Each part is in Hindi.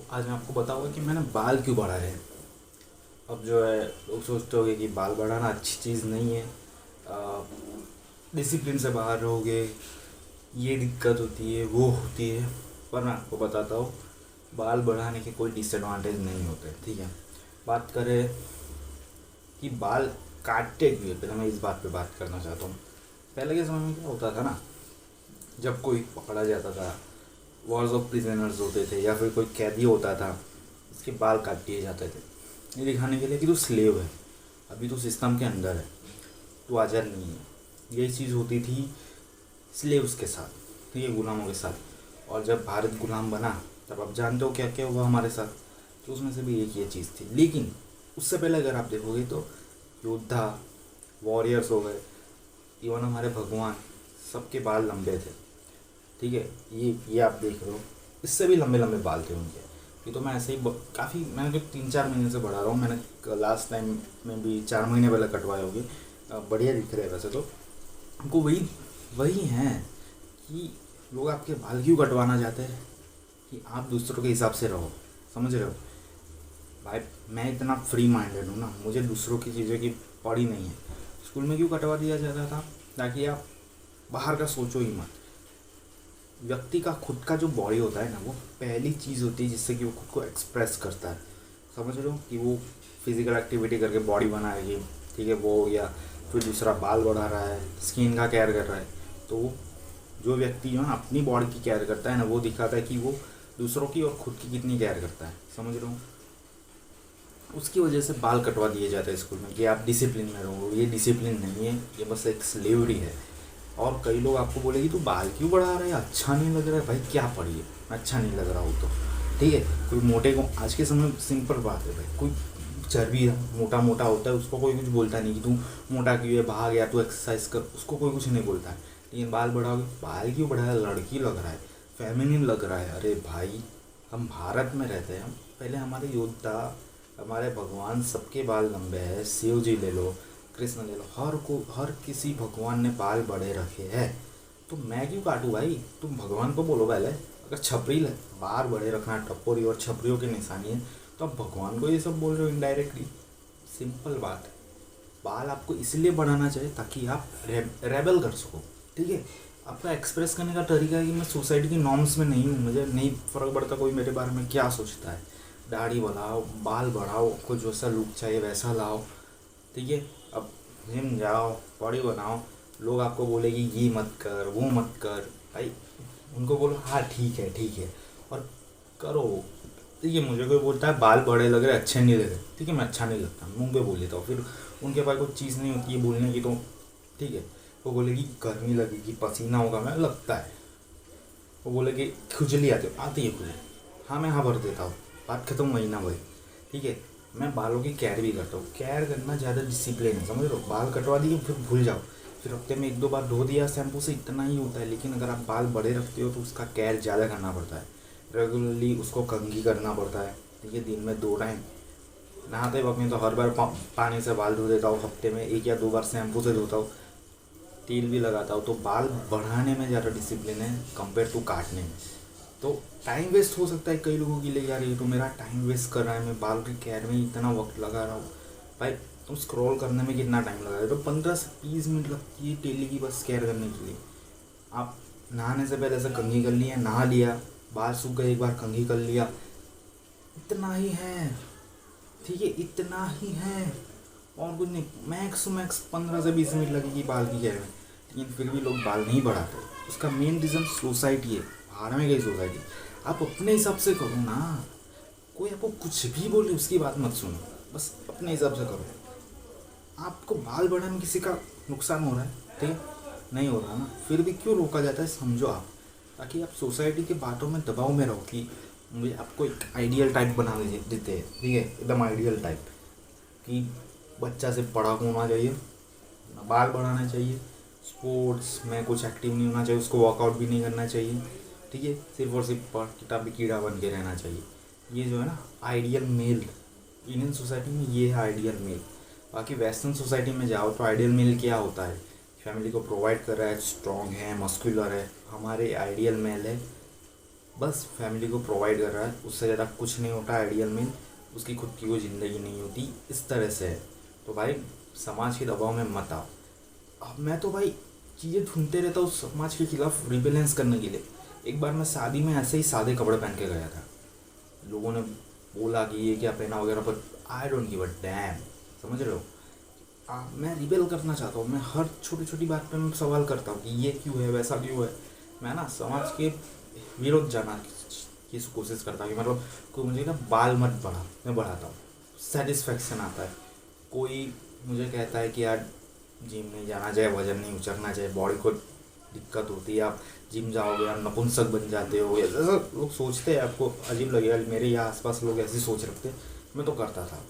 आज मैं आपको बताऊंगा कि मैंने बाल क्यों बढ़ाए हैं। अब जो है लोग सोचते होंगे कि बाल बढ़ाना अच्छी चीज़ नहीं है, डिसिप्लिन से बाहर रहोगे, ये दिक्कत होती है वो होती है। पर मैं आपको बताता हूँ, बाल बढ़ाने के कोई डिसएडवांटेज नहीं होते। ठीक है, बात करें कि बाल काटते क्यों है, पहले मैं इस बात पे बात करना चाहता हूँ। पहले के समय में क्या होता था ना, जब कोई पकड़ा जाता था, वॉर्स ऑफ प्रिजनर्स होते थे या फिर कोई कैदी होता था, उसके बाल काट दिए जाते थे, ये दिखाने के लिए कि तू स्लेव है, अभी तो सिस्टम के अंदर है, तू आज़ाद नहीं है। यही चीज़ होती थी स्लेव्स के साथ, ठीक है, गुलामों के साथ। और जब भारत गुलाम बना तब आप जानते हो क्या क्या हुआ हमारे साथ, तो उसमें से भी एक ये चीज़ थी। लेकिन उससे पहले अगर आप देखोगे तो योद्धा, वॉरियर्स हो गए, इवन हमारे भगवान, सबके बाल लंबे थे। ठीक है, ये आप देख रहे हो, इससे भी लंबे लंबे बाल थे उनके। ये तो मैं ऐसे ही काफ़ी, मैंने तो 3-4 महीने से बढ़ा रहा हूँ। मैंने लास्ट टाइम में भी 4 महीने पहले कटवाए होंगे। बढ़िया दिख रहे हैं वैसे तो। हमको वही वही हैं कि लोग आपके बाल क्यों कटवाना चाहते हैं कि आप दूसरों के हिसाब से रहो। समझ रहे हो भाई, मैं इतना फ्री माइंडेड हूँ ना, मुझे दूसरों की चीज़ों की पड़ी नहीं है। स्कूल में क्यों कटवा दिया जाता था, ताकि आप बाहर का सोचो ही मत। व्यक्ति का खुद का जो बॉडी होता है ना, वो पहली चीज़ होती है जिससे कि वो खुद को एक्सप्रेस करता है। समझ रहे हो कि वो फिजिकल एक्टिविटी करके बॉडी बनाएगी, ठीक है, वो, या फिर दूसरा बाल बढ़ा रहा है, स्किन का केयर कर रहा है। तो वो जो व्यक्ति जो है ना अपनी बॉडी की केयर करता है ना, वो दिखाता है कि वो दूसरों की और खुद की कितनी केयर करता है। समझ रहे हो, उसकी वजह से बाल कटवा दिए जाते हैं स्कूल में कि आप डिसिप्लिन में रहो। ये डिसिप्लिन नहीं है, ये बस एक स्लेवरी है। और कई लोग आपको बोलेगी तू बाल क्यों बढ़ा रहा है, अच्छा नहीं लग रहा है। भाई क्या पढ़िए, अच्छा नहीं लग रहा हो तो ठीक है। कोई मोटे को आज के समय में सिंपल बात है भाई, कोई चर्बी मोटा मोटा होता है उसको कोई कुछ बोलता नहीं कि तू मोटा क्यों है, भाग या तू एक्सरसाइज कर, उसको कोई कुछ नहीं बोलता है। लेकिन बाल बढ़ाओगे, बाल क्यों बढ़ाया, लड़की लग रहा है, फेमिनिन लग रहा है। अरे भाई, हम भारत में रहते हैं, हम पहले हमारे योद्धा, हमारे भगवान, सबके बाल लंबे हैं। शिव जी ले लो, कृष्ण ले लो, हर किसी भगवान ने बाल बड़े रखे हैं। तो मैं क्यों काटूं भाई, तुम भगवान को बोलो पहले। अगर छपरी बाल बड़े रखना टपोरी और छपरियों की निशानी है, तो आप भगवान को ये सब बोल रहे हो इनडायरेक्टली। सिंपल बात है, बाल आपको इसलिए बढ़ाना चाहिए ताकि आप रेबल कर सको। ठीक है, आपका एक्सप्रेस करने का तरीका है कि मैं सोसाइटी की नॉर्म्स में नहीं हूँ, मुझे नहीं फ़र्क पड़ता कोई मेरे बारे में क्या सोचता है। दाढ़ी बढ़ाओ, बाल बढ़ाओ, कुछ वैसा लुक चाहिए वैसा लाओ। ठीक है, अब जिम जाओ, बॉडी बनाओ, लोग आपको बोलेगी ये मत कर वो मत कर। भाई उनको बोलो हाँ ठीक है ठीक है, और करो। ठीक है, मुझे कोई बोलता है बाल बड़े लग रहे अच्छे नहीं लग रहे, ठीक है, मैं अच्छा नहीं लगता, मुंह पे बोल देता हूँ। फिर उनके पास कोई चीज़ नहीं होती है बोलने की, तो ठीक है, वो बोलेगी गर्मी लगेगी, पसीना होगा, मैं लगता है। वो बोलेगी खुजली आती है खुजली, हाँ मैं हाँ भर देता हूँ, बात खत्म, वही ना वही। ठीक है, मैं बालों की केयर भी करता हूँ। केयर करना ज़्यादा डिसिप्लिन है, समझ लो। बाल कटवा दिए फिर भूल जाओ, फिर हफ्ते में 1-2 बार धो दिया शैम्पू से, इतना ही होता है। लेकिन अगर आप बाल बड़े रखते हो तो उसका केयर ज़्यादा करना पड़ता है। रेगुलरली उसको कंघी करना पड़ता है। ठीक है, दिन में 2 टाइम नहाते वक्त में तो हर बार पानी से बाल धो देता हूँ, हफ्ते में 1 या 2 बार शैम्पू से धोता हूँ, तेल भी लगाता हूँ। तो बाल बढ़ाने में ज़्यादा डिसिप्लिन है कंपेयर टू काटने में। तो टाइम वेस्ट हो सकता है कई लोगों के लिए, यार ये तो मेरा टाइम वेस्ट कर रहा है, मैं बाल की केयर में इतना वक्त लगा रहा हूँ। भाई तुम स्क्रॉल करने में कितना टाइम लगा रहे हो, तो 15 से 20 मिनट लगती है डेली की बस केयर करने के लिए। आप नहाने से पहले से कंघी कर लिया, नहा लिया, बाल सूख गए, एक बार कंघी कर लिया, इतना ही है। ठीक है, इतना ही है, और कुछ नहीं। मैक्स टू मैक्स 15 से 20 मिनट लगेगी बाल की केयर में। लेकिन फिर भी लोग बाल नहीं बढ़ाते, उसका मेन रीज़न सोसाइटी है। बाहर में गई सोसाइटी, आप अपने हिसाब से करो ना। कोई आपको कुछ भी बोले उसकी बात मत सुनो, बस अपने हिसाब से करो। आपको बाल बढ़ाने में किसी का नुकसान हो रहा है, ठीक है, नहीं हो रहा ना, फिर भी क्यों रोका जाता है, समझो आप। ताकि आप सोसाइटी के बातों में दबाव में रहो कि मुझे आपको एक आइडियल टाइप बना देते हैं, ठीक है, एकदम आइडियल टाइप, कि बच्चा सिर्फ पढ़ाकू होना चाहिए, ना बाल बढ़ाना चाहिए, स्पोर्ट्स में कुछ एक्टिव नहीं होना चाहिए, उसको वर्कआउट भी नहीं करना चाहिए। ठीक है, सिर्फ और सिर्फ पढ़ किताबी कीड़ा बन के रहना चाहिए। ये जो है ना आइडियल मेल, इंडियन सोसाइटी में ये है आइडियल मेल। बाकी वेस्टर्न सोसाइटी में जाओ तो आइडियल मेल क्या होता है, फैमिली को प्रोवाइड कर रहा है, स्ट्रॉन्ग है, मस्कुलर है। हमारे आइडियल मेल है बस फैमिली को प्रोवाइड कर रहा है, उससे ज़्यादा कुछ नहीं होता। आइडियल में उसकी खुद की कोई ज़िंदगी नहीं होती, इस तरह से है। तो भाई समाज के दबाव में मत आओ। अब मैं तो भाई चीज़ें ढूंढते रहता हूँ समाज के खिलाफ रिबेलेंस करने के लिए। एक बार मैं शादी में ऐसे ही सादे कपड़े पहन के गया था, लोगों ने बोला कि ये क्या पहना वगैरह, पर I don't give a dam, समझ रहे हो। मैं रिबेल करना चाहता हूँ, मैं हर छोटी छोटी बात पे मैं सवाल करता हूँ कि ये क्यों है, वैसा क्यों है। मैं ना समाज के विरोध जाना की कोशिश करता हूँ कि मतलब कोई मुझे ना बाल मत बढ़ा, मैं बढ़ाता हूँ, सेटिस्फेक्शन आता है। कोई मुझे कहता है कि यार जिम नहीं जाना चाहिए, वजन नहीं उचरना चाहिए, बॉडी को दिक्कत होती है, आप जिम जाओगे आप नपुंसक बन जाते हो, ऐसा लोग सोचते हैं। आपको अजीब लगेगा, मेरे यहाँ आसपास लोग ऐसी सोच रखते हैं। मैं तो करता था,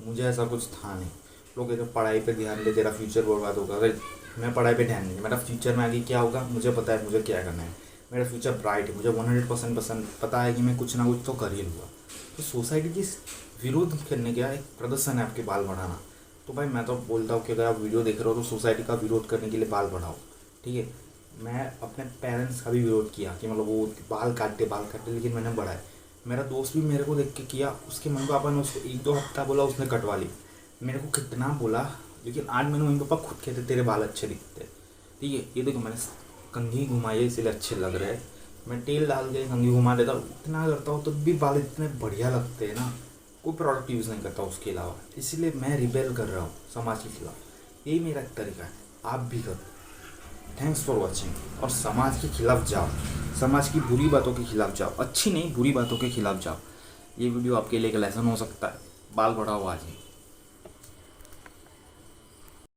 मुझे ऐसा कुछ था नहीं। लोग कहते पढ़ाई पे ध्यान दे, तेरा फ्यूचर बर्बाद होगा। अगर मैं पढ़ाई पे ध्यान नहीं, मेरा फ्यूचर में आगे क्या होगा मुझे पता है, मुझे क्या करना है, मेरा फ्यूचर ब्राइट है, मुझे 100% पता है कि मैं कुछ ना कुछ तो कर ही लूँगा। तो सोसाइटी की विरोध करने का एक प्रदर्शन है आपके बाल बढ़ाना। तो भाई मैं तो बोलता हूँ कि अगर आप वीडियो देख रहे हो तो सोसाइटी का विरोध करने के लिए बाल बढ़ाओ, ठीक है। मैं अपने पेरेंट्स का भी विरोध किया कि मतलब वो बाल काटते, लेकिन मैंने बढ़ाए। मेरा दोस्त भी मेरे को देख के किया, उसके मम्मी पापा ने उसको 1-2 हफ्ता बोला, उसने कटवा ली। मेरे को कितना बोला, लेकिन आज मैंने मम्मी पापा खुद कहते तेरे बाल अच्छे दिखते, ठीक है। ये देखो मैंने कंघी घुमाई है इसीलिए अच्छे लग रहे हैं। मैं तेल डाल के कंघी घुमा देता हूँ, इतना करता हूँ तो भी बाल इतने बढ़िया लगते हैं ना, कोई प्रोडक्ट यूज़ नहीं करता उसके अलावा। इसलिए मैं रिबेल कर रहा हूँ समाज के खिलाफ, यही मेरा तरीका है, आप भी करो। Thanks for watching. और समाज के खिलाफ जाओ, समाज की बुरी बातों के खिलाफ जाओ, अच्छी नहीं बुरी बातों के खिलाफ जाओ। ये वीडियो आपके लिए एक लेसन हो सकता है। बाल बढ़ाओ आज ही।